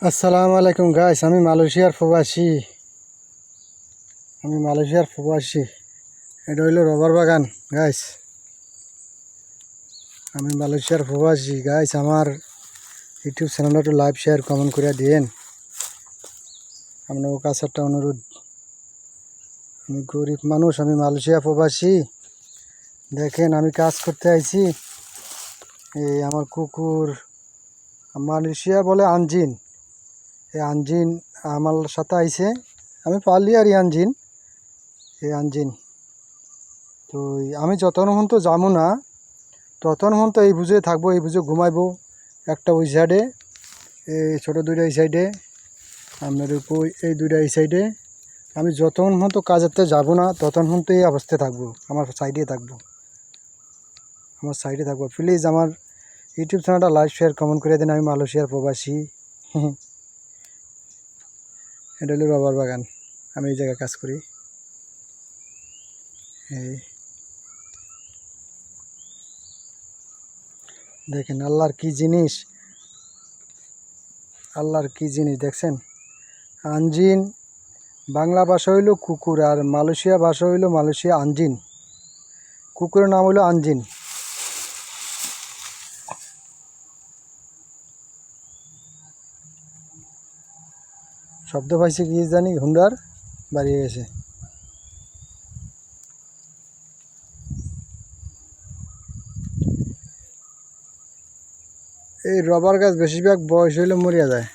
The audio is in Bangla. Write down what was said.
আসসালামু আলাইকুম গাইস, আমি মালয়েশিয়ার প্রবাসী। এটা হইল রবার বাগান গাইস। আমি মালয়েশিয়ার প্রবাসী গাইস। আমার ইউটিউব চ্যানেলটা একটু লাইভ শেয়ার কমেন্ট করে দিয়েন। আপনার কাছে একটা অনুরোধ, আমি গরিব মানুষ, আমি মালয়েশিয়া প্রবাসী। দেখেন আমি কাজ করতে আইছি। এই আমার কুকুর, মালয়েশিয়া বলে আনজিন, এই আনজিন আমার সাথে আইছে। আমি পারলি আর আনজিন, এই আনজিন তো আমি যতক্ষণ পর্যন্ত যাবো না ততক্ষণ পর্যন্ত এই বুঝে থাকবো, এই বুঝে ঘুমাইবো। একটা ওই সাইডে, এই ছোটো দুইটা এই সাইডে, আপনার উপর এই দুইটা এই সাইডে। আমি যতক্ষণ পর্যন্ত কাজেরতে যাবো না ততক্ষণ পর্যন্ত এই অবস্থায় থাকবো, আমার সাইডে থাকবো, প্লিজ আমার ইউটিউব চ্যানেলটা লাইক শেয়ার কমেন্ট করে দিন। আমি মালয়েশিয়ার প্রবাসী। এটা হলো রবার বাগান, আমি এই জায়গায় কাজ করি। এই দেখেন আল্লাহর কি জিনিস, দেখছেন। আনজিন বাংলা ভাষা হইল কুকুর, আর মালয়েশিয়া ভাষা হইল মালয়েশিয়া আনজিন। কুকুরের নাম হইল আনজিন। শব্দ পাইছে কি জানি, হুন্ডার বাড়িয়ে গেছে। এই রবার গাছ বেশিরভাগ বয়স হইলে মরিয়া যায়।